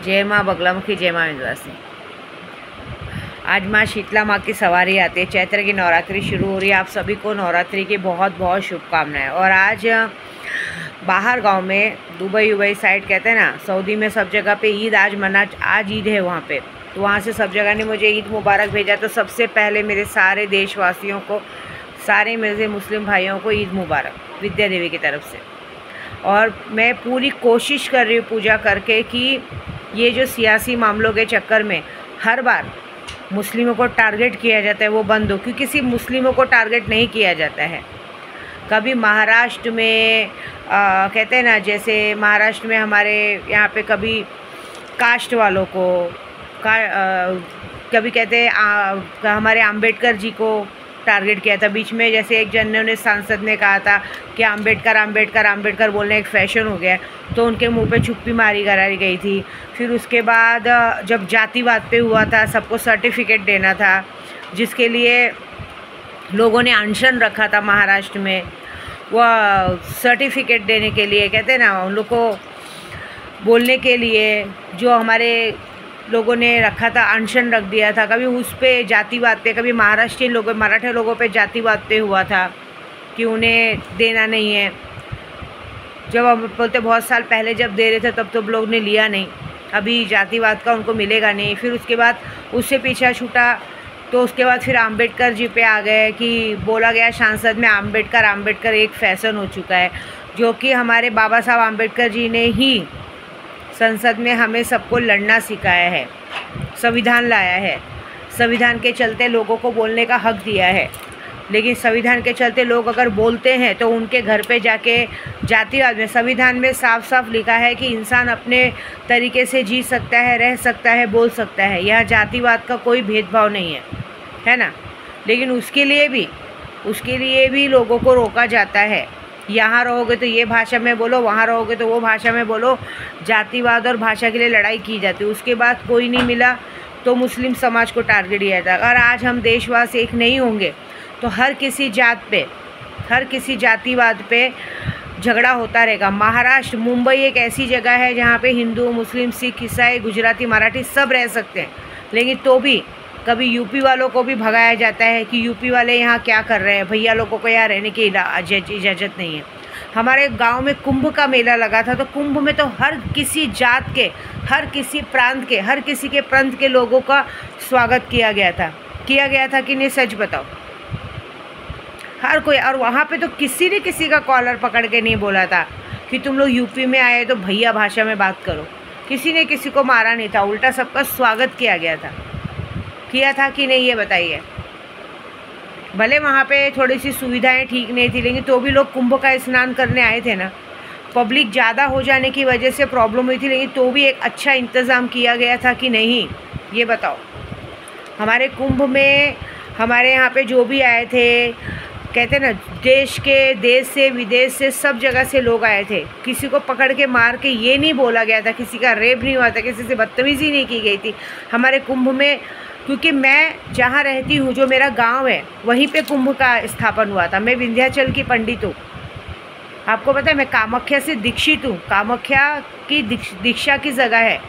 जय माँ बगलामुखी, जय माँ विंध्यवासिनी। आज माँ शीतला माँ की सवारी आती है। चैत्र की नवरात्रि शुरू हो रही है। आप सभी को नवरात्रि की बहुत बहुत शुभकामनाएं। और आज बाहर गांव में दुबई साइड कहते हैं ना, सऊदी में सब जगह पे ईद आज ईद है वहाँ पे। तो वहाँ से सब जगह ने मुझे ईद मुबारक भेजा। तो सबसे पहले मेरे सारे देशवासियों को, सारे मेरे मुस्लिम भाइयों को ईद मुबारक विद्या देवी की तरफ से। और मैं पूरी कोशिश कर रही हूँ पूजा करके कि ये जो सियासी मामलों के चक्कर में हर बार मुस्लिमों को टारगेट किया जाता है वो बंद हो, क्योंकि किसी मुस्लिमों को टारगेट नहीं किया जाता है। कभी महाराष्ट्र में कहते हैं ना, जैसे महाराष्ट्र में हमारे यहाँ पे कभी कास्ट वालों को कभी कहते हैं हमारे अंबेडकर जी को टारगेट किया था बीच में। जैसे एक जन ने सांसद ने कहा था कि अंबेडकर बोलने एक फ़ैशन हो गया, तो उनके मुंह पे छुप्पी मारी कराई गई थी। फिर उसके बाद जब जातिवाद पे हुआ था, सबको सर्टिफिकेट देना था, जिसके लिए लोगों ने अनशन रखा था महाराष्ट्र में, वह सर्टिफिकेट देने के लिए कहते हैं ना, उन लोग को बोलने के लिए जो हमारे लोगों ने रखा था, अनशन रख दिया था। कभी उस पे जातिवाद पे, कभी महाराष्ट्रीय लोगों, मराठा लोगों पे जातिवाद पे हुआ था कि उन्हें देना नहीं है। जब हम बोलते बहुत साल पहले जब दे रहे थे तब तो लोग ने लिया नहीं, अभी जातिवाद का उनको मिलेगा नहीं। फिर उसके बाद उससे पीछा छूटा, तो उसके बाद फिर अंबेडकर जी पे आ गए कि बोला गया सांसद में अंबेडकर एक फैशन हो चुका है, जो कि हमारे बाबा साहब अंबेडकर जी ने ही संसद में हमें सबको लड़ना सिखाया है, संविधान लाया है, संविधान के चलते लोगों को बोलने का हक दिया है। लेकिन संविधान के चलते लोग अगर बोलते हैं तो उनके घर पे जाके जातिवाद में, संविधान में साफ साफ लिखा है कि इंसान अपने तरीके से जी सकता है, रह सकता है, बोल सकता है। यह जातिवाद का कोई भेदभाव नहीं है ना। लेकिन उसके लिए भी लोगों को रोका जाता है। यहाँ रहोगे तो ये भाषा में बोलो, वहाँ रहोगे तो वो भाषा में बोलो। जातिवाद और भाषा के लिए लड़ाई की जाती है। उसके बाद कोई नहीं मिला तो मुस्लिम समाज को टारगेट किया जाता है। अगर आज हम देशवासी एक नहीं होंगे तो हर किसी जात पे, हर किसी जातिवाद पे झगड़ा होता रहेगा। महाराष्ट्र, मुंबई एक ऐसी जगह है जहाँ पे हिंदू, मुस्लिम, सिख, ईसाई, गुजराती, मराठी सब रह सकते हैं। लेकिन तो भी कभी यूपी वालों को भी भगाया जाता है कि यूपी वाले यहाँ क्या कर रहे हैं, भैया लोगों को यहाँ रहने की इजाज़त नहीं है। हमारे गांव में कुंभ का मेला लगा था, तो कुंभ में तो हर किसी जात के, हर किसी प्रांत के, हर किसी के प्रांत के लोगों का स्वागत किया गया था कि नहीं, सच बताओ। हर कोई, और वहाँ पे तो किसी ने किसी का कॉलर पकड़ के नहीं बोला था कि तुम लोग यूपी में आए तो भैया भाषा में बात करो। किसी ने किसी को मारा नहीं था, उल्टा सबका स्वागत किया था कि नहीं, ये बताइए। भले वहाँ पे थोड़ी सी सुविधाएं ठीक नहीं थी, लेकिन तो भी लोग कुंभ का स्नान करने आए थे ना। पब्लिक ज़्यादा हो जाने की वजह से प्रॉब्लम हुई थी, लेकिन तो भी एक अच्छा इंतज़ाम किया गया था कि नहीं, ये बताओ। हमारे कुंभ में हमारे यहाँ पे जो भी आए थे, कहते ना, देश से विदेश से सब जगह से लोग आए थे। किसी को पकड़ के मार के ये नहीं बोला गया था, किसी का रेप नहीं हुआ था, किसी से बदतमीज़ी नहीं की गई थी हमारे कुंभ में। क्योंकि मैं जहाँ रहती हूँ, जो मेरा गांव है, वहीं पे कुंभ का स्थापन हुआ था। मैं विंध्याचल की पंडित हूँ। आपको पता है मैं कामाख्या से दीक्षित हूँ। कामाख्या की दीक्षा की जगह है,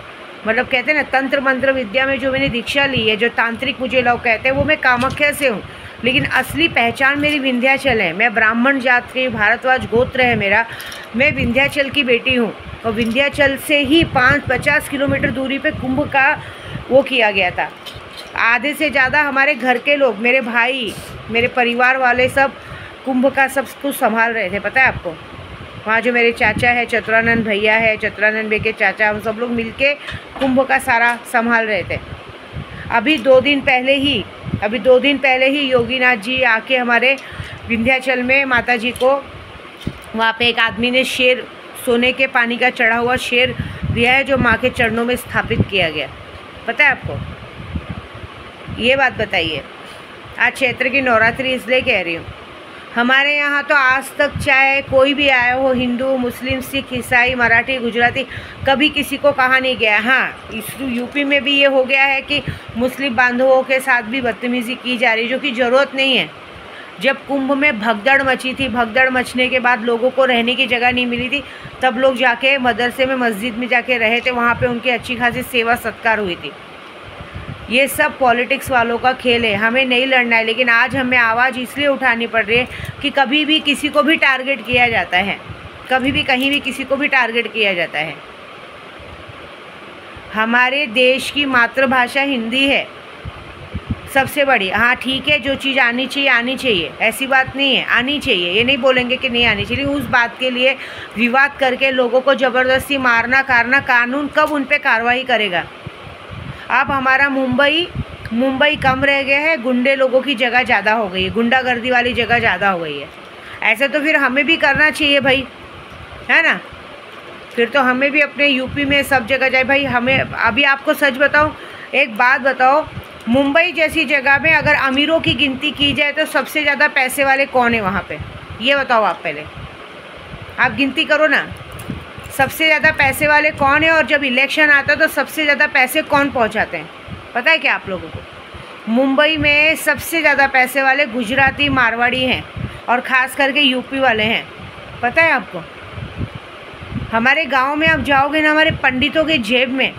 मतलब कहते हैं ना, तंत्र मंत्र विद्या में जो मैंने दीक्षा ली है, जो तांत्रिक मुझे लोग कहते हैं, वो मैं कामाख्या से हूँ। लेकिन असली पहचान मेरी विंध्याचल है। मैं ब्राह्मण जात की, भारद्वाज गोत्र है मेरा। मैं विंध्याचल की बेटी हूँ, और विंध्याचल से ही 50 किलोमीटर दूरी पे कुंभ का वो किया गया था। आधे से ज़्यादा हमारे घर के लोग, मेरे भाई, मेरे परिवार वाले सब कुंभ का सब कुछ संभाल रहे थे। पता है आपको, वहाँ जो मेरे चाचा है, चतुरानंद भैया है, चतुरानंद भैया के चाचा, हम सब लोग मिलके कुंभ का सारा संभाल रहे थे। अभी दो दिन पहले ही योगीनाथ जी आके हमारे विंध्याचल में माता जी को, वहाँ पे एक आदमी ने शेर, सोने के पानी का चढ़ा हुआ शेर दिया है, जो माँ के चरणों में स्थापित किया गया। पता है आपको, ये बात बताइए। आज चैत्र की नवरात्रि इसलिए कह रही हूँ। हमारे यहाँ तो आज तक चाहे कोई भी आया हो, हिंदू, मुस्लिम, सिख, ईसाई, मराठी, गुजराती, कभी किसी को कहा नहीं गया। हाँ, इस यूपी में भी ये हो गया है कि मुस्लिम बांधवों के साथ भी बदतमीज़ी की जा रही है, जो कि ज़रूरत नहीं है। जब कुंभ में भगदड़ मची थी, भगदड़ मचने के बाद लोगों को रहने की जगह नहीं मिली थी, तब लोग जाके मदरसे में, मस्जिद में जाके रहे थे, वहाँ पे उनकी अच्छी खासी सेवा सत्कार हुई थी। ये सब पॉलिटिक्स वालों का खेल है, हमें नहीं लड़ना है। लेकिन आज हमें आवाज़ इसलिए उठानी पड़ रही है कि कभी भी किसी को भी टारगेट किया जाता है, कभी भी कहीं भी किसी को भी टारगेट किया जाता है। हमारे देश की मातृभाषा हिंदी है सबसे बड़ी। हाँ ठीक है, जो चीज़ आनी चाहिए आनी चाहिए, ऐसी बात नहीं है, आनी चाहिए, ये नहीं बोलेंगे कि नहीं आनी चाहिए। उस बात के लिए विवाद करके लोगों को ज़बरदस्ती मारना कारना, कानून कब उन पर कार्रवाई करेगा? अब हमारा मुंबई कम रह गया है, गुंडे लोगों की जगह ज़्यादा हो गई है, गुंडागर्दी वाली जगह ज़्यादा हो गई है। ऐसे तो फिर हमें भी करना चाहिए भाई, है ना? फिर तो हमें भी अपने यूपी में सब जगह जाए भाई। हमें अभी आपको सच बताऊं, एक बात बताओ, मुंबई जैसी जगह में अगर अमीरों की गिनती की जाए तो सबसे ज़्यादा पैसे वाले कौन है वहाँ पे? ये बताओ आप, पहले आप गिनती करो ना, सबसे ज़्यादा पैसे वाले कौन है? और जब इलेक्शन आता है तो सबसे ज़्यादा पैसे कौन पहुँचाते हैं? पता है क्या आप लोगों को? मुंबई में सबसे ज़्यादा पैसे वाले गुजराती, मारवाड़ी हैं, और ख़ास करके यूपी वाले हैं। पता है आपको? हमारे गांव में आप जाओगे ना, हमारे पंडितों के जेब में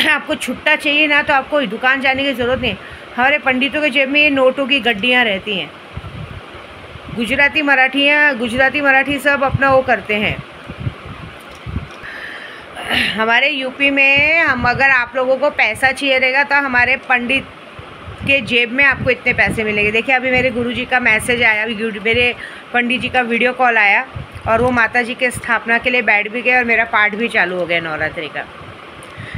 आपको छुट्टा चाहिए ना, तो आपको दुकान जाने की ज़रूरत नहीं। हमारे पंडितों के जेब में ये नोटों की गड्डियाँ रहती हैं। गुजराती मराठी सब अपना वो करते हैं। हमारे यूपी में हम, अगर आप लोगों को पैसा चाहिए रहेगा तो हमारे पंडित के जेब में आपको इतने पैसे मिलेंगे। देखिए अभी मेरे गुरुजी का मैसेज आया, अभी मेरे पंडित जी का वीडियो कॉल आया, और वो माता जी के स्थापना के लिए बैठ भी गए और मेरा पाठ भी चालू हो गया नवरात्रि का।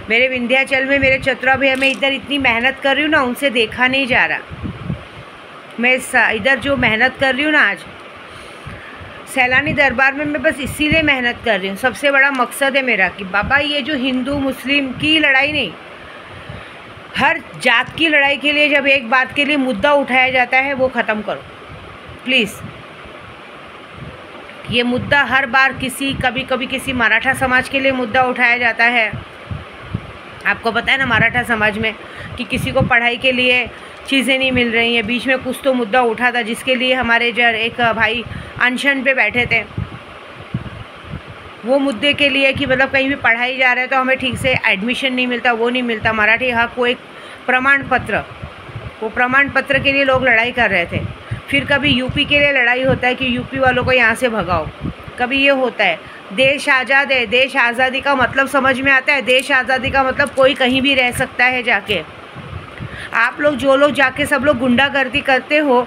मेरे विंध्याचल में मेरे चतुरा भैया, मैं इधर इतनी मेहनत कर रही हूँ ना, उनसे देखा नहीं जा रहा। मैं इधर जो मेहनत कर रही हूँ ना आज सैलानी दरबार में, मैं बस इसीलिए मेहनत कर रही हूँ। सबसे बड़ा मकसद है मेरा कि बाबा ये जो हिंदू मुस्लिम की लड़ाई नहीं, हर जात की लड़ाई के लिए जब एक बात के लिए मुद्दा उठाया जाता है वो ख़त्म करो प्लीज़। ये मुद्दा हर बार कभी किसी मराठा समाज के लिए मुद्दा उठाया जाता है। आपको पता है ना मराठा समाज में कि किसी को पढ़ाई के लिए चीज़ें नहीं मिल रही हैं। बीच में कुछ तो मुद्दा उठा था जिसके लिए हमारे एक भाई अनशन पे बैठे थे, वो मुद्दे के लिए कि मतलब कहीं भी पढ़ाई जा रहा है तो हमें ठीक से एडमिशन नहीं मिलता, वो नहीं मिलता, मराठी हक को एक प्रमाण पत्र, वो प्रमाण पत्र के लिए लोग लड़ाई कर रहे थे। फिर कभी यूपी के लिए लड़ाई होता है कि यूपी वालों को यहाँ से भगाओ, कभी ये होता है देश आज़ाद है। देश आज़ादी का मतलब समझ में आता है? देश आज़ादी का मतलब कोई कहीं भी रह सकता है जाके। आप लोग जो लोग जाके सब लोग गुंडागर्दी करते हो,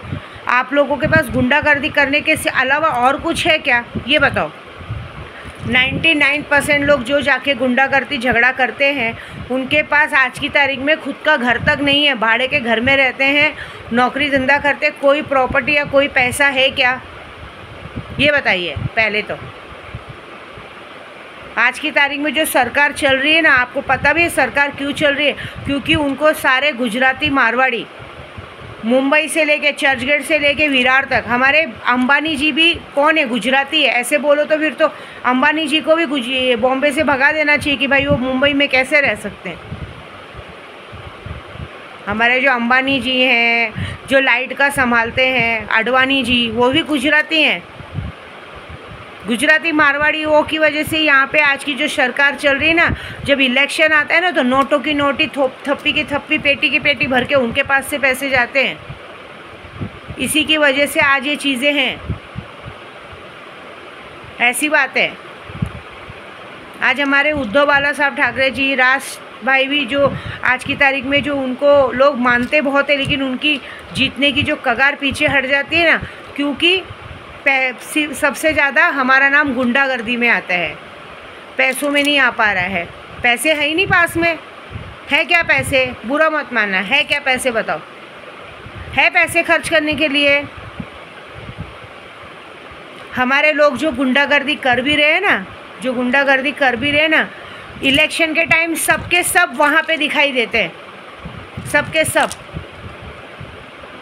आप लोगों के पास गुंडागर्दी करने के अलावा और कुछ है क्या? ये बताओ। 99% लोग जो जाके गुंडागर्दी झगड़ा करते हैं उनके पास आज की तारीख में खुद का घर तक नहीं है, भाड़े के घर में रहते हैं, नौकरी धंधा करते, कोई प्रॉपर्टी या कोई पैसा है क्या? ये बताइए पहले तो। आज की तारीख में जो सरकार चल रही है ना, आपको पता भी है सरकार क्यों चल रही है? क्योंकि उनको सारे गुजराती, मारवाड़ी, मुंबई से लेके चर्चगेट से लेके विरार तक, हमारे अंबानी जी भी कौन है? गुजराती है। ऐसे बोलो तो फिर तो अंबानी जी को भी बॉम्बे से भगा देना चाहिए कि भाई वो मुंबई में कैसे रह सकते हैं। हमारे जो अंबानी जी हैं, जो लाइट का संभालते हैं, आडवाणी जी, वो भी गुजराती हैं। गुजराती, मारवाड़ी वो की वजह से यहाँ पे आज की जो सरकार चल रही है ना, जब इलेक्शन आता है ना तो नोटों की नोटी, थप्पी की थप्पी, पेटी की पेटी भर के उनके पास से पैसे जाते हैं। इसी की वजह से आज ये चीज़ें हैं, ऐसी बात है। आज हमारे उद्धव बाला साहब ठाकरे जी, राज भाई भी, जो आज की तारीख में जो उनको लोग मानते बहुत है, लेकिन उनकी जीतने की जो कगार पीछे हट जाती है ना, क्योंकि सबसे ज़्यादा हमारा नाम गुंडागर्दी में आता है, पैसों में नहीं आ पा रहा है। पैसे है ही नहीं पास में। है क्या पैसे? बुरा मत मानना, है क्या पैसे बताओ? है पैसे खर्च करने के लिए? हमारे लोग जो गुंडागर्दी कर भी रहे हैं ना, इलेक्शन के टाइम सबके सब वहाँ पे दिखाई देते हैं, सबके सब।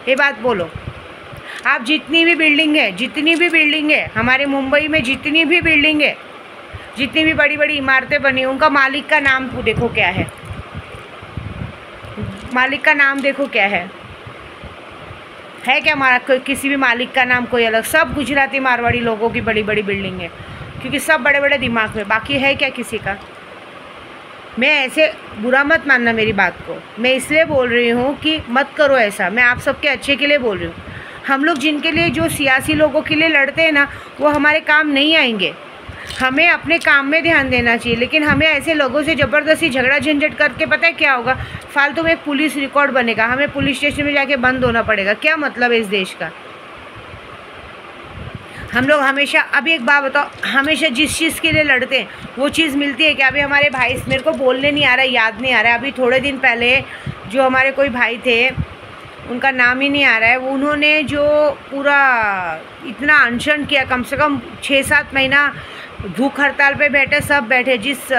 ये बात बोलो आप। जितनी भी बिल्डिंग है हमारे मुंबई में, जितनी भी बिल्डिंग है, जितनी भी बड़ी बड़ी इमारतें बनी, उनका मालिक का नाम देखो क्या है? मालिक का नाम देखो क्या है है क्या किसी भी मालिक का नाम कोई अलग? सब गुजराती मारवाड़ी लोगों की बड़ी बड़ी बिल्डिंग है, क्योंकि सब बड़े बड़े दिमाग में, बाकी है क्या किसी का? मैं ऐसे बुरा मत मानना मेरी बात को, मैं इसलिए बोल रही हूँ कि मत करो ऐसा, मैं आप सबके अच्छे के लिए बोल रही हूँ। हम लोग जिनके लिए, जो सियासी लोगों के लिए लड़ते हैं ना, वो हमारे काम नहीं आएंगे। हमें अपने काम में ध्यान देना चाहिए, लेकिन हमें ऐसे लोगों से ज़बरदस्ती झगड़ा झंझट करके पता है क्या होगा? फालतू में एक पुलिस रिकॉर्ड बनेगा, हमें पुलिस स्टेशन में जाके बंद होना पड़ेगा। क्या मतलब है इस देश का? हम लोग हमेशा, अभी एक बात बताओ, हमेशा जिस चीज़ के लिए लड़ते हैं वो चीज़ मिलती है क्या? अभी हमारे भाई, मेरे को बोलने नहीं आ रहा, याद नहीं आ रहा है, अभी थोड़े दिन पहले जो हमारे कोई भाई थे, उनका नाम ही नहीं आ रहा है, वो उन्होंने जो पूरा इतना अनशन किया, कम से कम 6-7 महीना भूख हड़ताल पे बैठे, सब बैठे जिस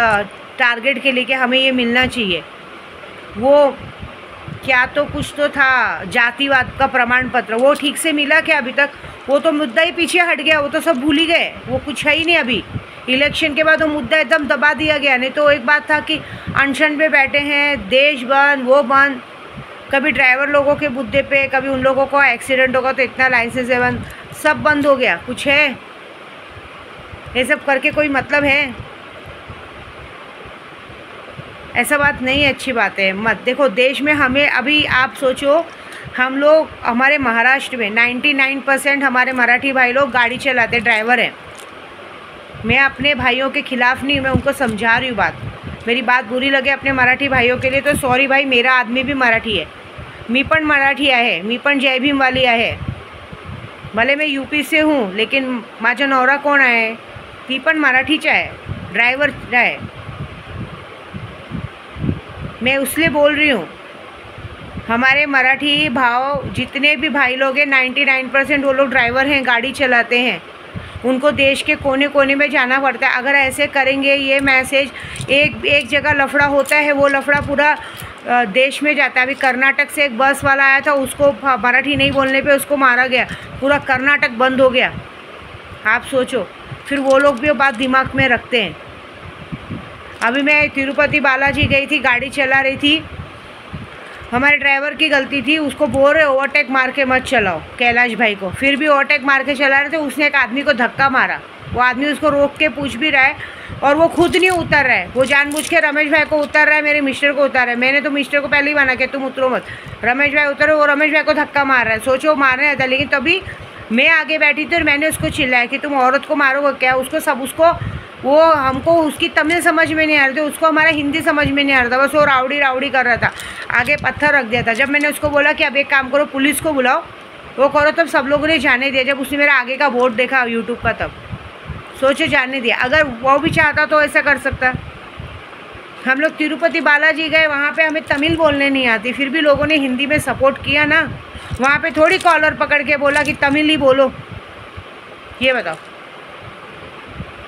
टारगेट के लिए कि हमें ये मिलना चाहिए। वो क्या तो कुछ तो था, जातिवाद का प्रमाण पत्र, वो ठीक से मिला क्या अभी तक? वो तो मुद्दा ही पीछे हट गया, वो तो सब भूल ही गए, वो कुछ है ही नहीं। अभी इलेक्शन के बाद वो मुद्दा एकदम दबा दिया गया। नहीं तो एक बात था कि अनशन पे बैठे हैं, देश बंद, वो बंद, कभी ड्राइवर लोगों के मुद्दे पे, कभी उन लोगों को एक्सीडेंट होगा तो इतना लाइसेंस है बंद, सब बंद हो गया। कुछ है? ये सब करके कोई मतलब है? ऐसा बात नहीं है, अच्छी बात है मत। देखो देश में हमें, अभी आप सोचो, हम लोग, हमारे महाराष्ट्र में 99% हमारे मराठी भाई लोग गाड़ी चलाते, ड्राइवर हैं। मैं अपने भाइयों के खिलाफ़ नहीं, मैं उनको समझा रही हूँ बात। मेरी बात बुरी लगे अपने मराठी भाइयों के लिए तो सॉरी भाई, मेरा आदमी भी मराठी है, मी पण मराठी आहे, मी पण जय भीम वाली आहे। भले मैं यूपी से हूँ, लेकिन माझा नवरा कोण आहे? ती पण मराठीच आहे, ड्रायव्हर आहे। मैं उसलिए बोल रही हूँ, हमारे मराठी भाव जितने भी भाई लोग हैं 99% वो लोग ड्राइवर हैं, गाड़ी चलाते हैं। उनको देश के कोने कोने में जाना पड़ता है। अगर ऐसे करेंगे, ये मैसेज एक जगह लफड़ा होता है, वो लफड़ा पूरा देश में जाता है। अभी कर्नाटक से एक बस वाला आया था, उसको मराठी नहीं बोलने पे उसको मारा गया, पूरा कर्नाटक बंद हो गया। आप सोचो, फिर वो लोग भी वो बात दिमाग में रखते हैं। अभी मैं तिरुपति बालाजी गई थी, गाड़ी चला रही थी, हमारे ड्राइवर की गलती थी, उसको बोल रहे ओवरटेक मार के मत चलाओ, कैलाश भाई को, फिर भी ओवरटेक मार के चला रहे थे। उसने एक आदमी को धक्का मारा, वो आदमी उसको रोक के पूछ भी रहा है और वो खुद नहीं उतर रहा है, वो जानबूझ के रमेश भाई को उतर रहा है, मेरे मिस्टर को उतर रहा है। मैंने तो मिस्टर को पहले ही माना कि तुम उतरो मत, रमेश भाई उतरो, वो रमेश भाई को धक्का मार रहा है। सोचो मारने आता, लेकिन तभी मैं आगे बैठी थी और मैंने उसको चिल्लाया कि तुम औरत को मारोगे क्या? उसको वो हमको उसकी तमिल समझ में नहीं आ रही थी, उसको हमारा हिंदी समझ में नहीं आ रहा था, बस वो राउडी कर रहा था, आगे पत्थर रख दिया था। जब मैंने उसको बोला कि अब एक काम करो, पुलिस को बुलाओ, वो करो, तब सब लोगों ने जाने दिया। जब उसने मेरा आगे का बोर्ड देखा यूट्यूब का, तब सोचो जाने दिया। अगर वो भी चाहता तो ऐसा कर सकता। हम लोग तिरुपति बालाजी गए, वहाँ पे हमें तमिल बोलने नहीं आती, फिर भी लोगों ने हिंदी में सपोर्ट किया ना। वहाँ पे थोड़ी कॉलर पकड़ के बोला कि तमिल ही बोलो, ये बताओ।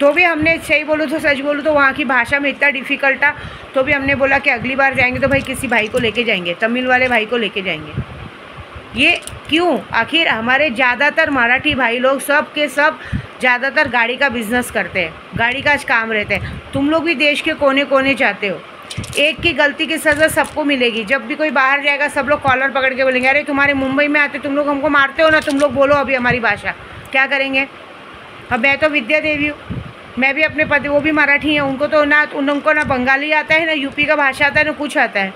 तो भी हमने सही बोलूँ तो, सच बोलूँ तो, वहाँ की भाषा में इतना डिफ़िकल्ट था, तो भी हमने बोला कि अगली बार जाएंगे तो भाई किसी भाई को लेके जाएंगे, तमिल वाले भाई को लेके जाएंगे। ये क्यों? आखिर हमारे ज़्यादातर मराठी भाई लोग सब के सब ज़्यादातर गाड़ी का बिज़नेस करते हैं, गाड़ी का काम रहते हैं। तुम लोग भी देश के कोने कोने जाते हो, एक की गलती की सज़ा सबको मिलेगी। जब भी कोई बाहर जाएगा सब लोग कॉलर पकड़ के बोलेंगे, अरे तुम्हारे मुंबई में आते तुम लोग हमको मारते हो ना, तुम लोग बोलो अभी हमारी भाषा। क्या करेंगे? अब मैं तो विद्या देवी हूँ, मैं भी अपने पति, वो भी मराठी हैं, उनको तो ना, उनको ना बंगाली आता है, ना यूपी का भाषा आता है, ना कुछ आता है।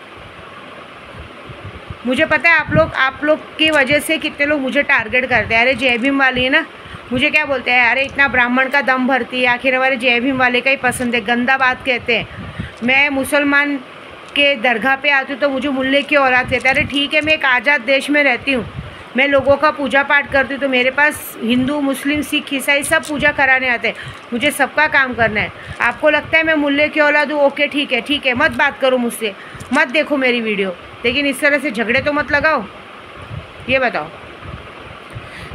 मुझे पता है आप लोग की वजह से कितने लोग मुझे टारगेट करते हैं। अरे जय भीम वाली है ना, मुझे क्या बोलते हैं, अरे इतना ब्राह्मण का दम भरती है, आखिर हमारे जय भीम वाले का ही पसंद है, गंदा बात कहते हैं। मैं मुसलमान के दरगाह पे आती हूँ तो मुझे मुल्ले की औलाद कहते हैं। अरे ठीक है, मैं एक आज़ाद देश में रहती हूँ, मैं लोगों का पूजा पाठ करती हूँ, तो मेरे पास हिंदू, मुस्लिम, सिख, ईसाई सब पूजा कराने आते हैं, मुझे सबका काम करना है। आपको लगता है मैं मुल्ले की औलाद हूँ? ओके ठीक है, मत बात करो मुझसे, मत देखो मेरी वीडियो, लेकिन इस तरह से झगड़े तो मत लगाओ। ये बताओ,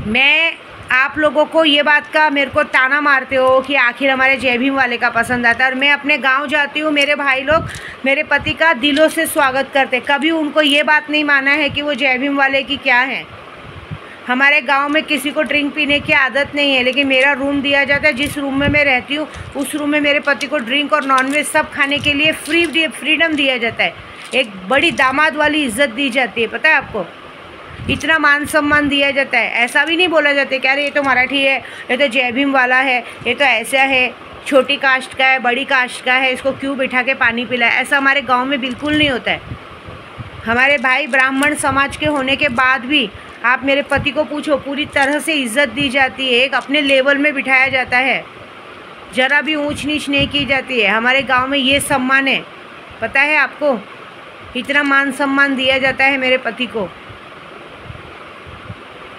मैं आप लोगों को ये बात का मेरे को ताना मारते हो कि आखिर हमारे जय भीम वाले का पसंद आता है, और मैं अपने गांव जाती हूँ, मेरे भाई लोग मेरे पति का दिलों से स्वागत करते, कभी उनको ये बात नहीं माना है कि वो जय भीम वाले की क्या है। हमारे गांव में किसी को ड्रिंक पीने की आदत नहीं है, लेकिन मेरा रूम दिया जाता है, जिस रूम में मैं रहती हूँ उस रूम में मेरे पति को ड्रिंक और नॉनवेज सब खाने के लिए फ्रीडम दिया जाता है। एक बड़ी दामाद वाली इज्जत दी जाती है, पता है आपको? इतना मान सम्मान दिया जाता है। ऐसा भी नहीं बोला जाता कि अरे ये तो मराठी है, ये तो जय भीम वाला है, ये तो ऐसा है, छोटी कास्ट का है, बड़ी कास्ट का है, इसको क्यों बिठा के पानी पिलाए। ऐसा हमारे गांव में बिल्कुल नहीं होता है। हमारे भाई ब्राह्मण समाज के होने के बाद भी आप मेरे पति को पूछो, पूरी तरह से इज्जत दी जाती है, एक अपने लेवल में बिठाया जाता है, ज़रा भी ऊंच नीच नहीं की जाती है। हमारे गांव में ये सम्मान है, पता है आपको, इतना मान सम्मान दिया जाता है मेरे पति को।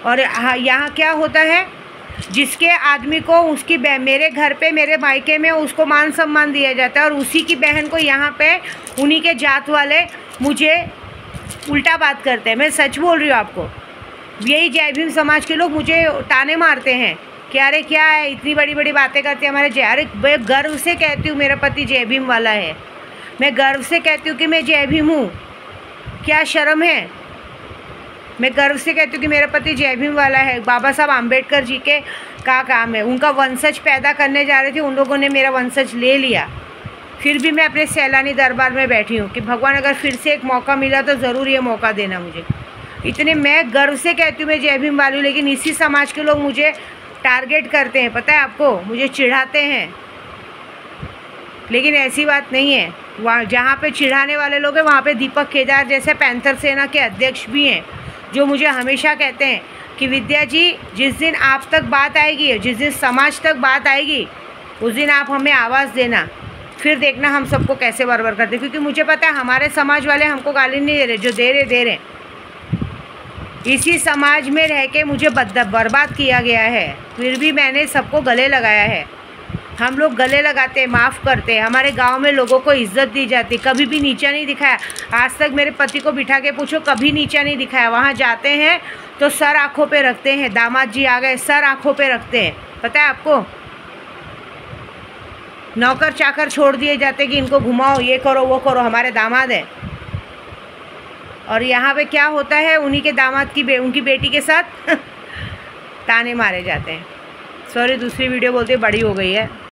और यहाँ क्या होता है, जिसके आदमी को उसकी मेरे घर पे, मेरे मायके में उसको मान सम्मान दिया जाता है, और उसी की बहन को यहाँ पे उन्हीं के जात वाले मुझे उल्टा बात करते हैं। मैं सच बोल रही हूँ आपको। यही जय भीम समाज के लोग मुझे ताने मारते हैं कि अरे क्या है, इतनी बड़ी बड़ी बातें करते हैं हमारे जय। अरे मैं गर्व से कहती हूँ मेरा पति जय भीम वाला है, मैं गर्व से कहती हूँ कि मैं जय भीम हूँ, क्या शर्म है। मैं गर्व से कहती हूँ कि मेरा पति जय भीम वाला है। बाबा साहब आम्बेडकर जी के का काम है, उनका वंशज पैदा करने जा रहे थे, उन लोगों ने मेरा वंशज ले लिया। फिर भी मैं अपने सैलानी दरबार में बैठी हूँ कि भगवान अगर फिर से एक मौका मिला तो ज़रूर ये मौका देना मुझे। इतने मैं गर्व से कहती हूँ मैं जय भीम वाली हूँ, लेकिन इसी समाज के लोग मुझे टारगेट करते हैं, पता है आपको, मुझे चिढ़ाते हैं। लेकिन ऐसी बात नहीं है, वहाँ जहाँ पे चिढ़ाने वाले लोग हैं वहाँ पे दीपक केदार जैसे पैंथर सेना के अध्यक्ष भी हैं, जो मुझे हमेशा कहते हैं कि विद्या जी, जिस दिन आप तक बात आएगी, जिस दिन समाज तक बात आएगी, उस दिन आप हमें आवाज़ देना, फिर देखना हम सबको कैसे बर्बाद करते। क्योंकि मुझे पता है हमारे समाज वाले हमको गाली नहीं दे रहे, जो दे रहे इसी समाज में रह के मुझे बर्बाद किया गया है। फिर भी मैंने सबको गले लगाया है। हम लोग गले लगाते हैं, माफ़ करते हैं। हमारे गांव में लोगों को इज्जत दी जाती, कभी भी नीचा नहीं दिखाया। आज तक मेरे पति को बिठा के पूछो, कभी नीचा नहीं दिखाया। वहाँ जाते हैं तो सर आँखों पे रखते हैं, दामाद जी आ गए, सर आँखों पे रखते हैं, पता है आपको। नौकर चाकर छोड़ दिए जाते कि इनको घुमाओ, ये करो वो करो, हमारे दामाद है। और यहाँ पे क्या होता है, उन्हीं के दामाद की उनकी बेटी के साथ ताने मारे जाते हैं। सॉरी, दूसरी वीडियो बोलते बड़ी हो गई है।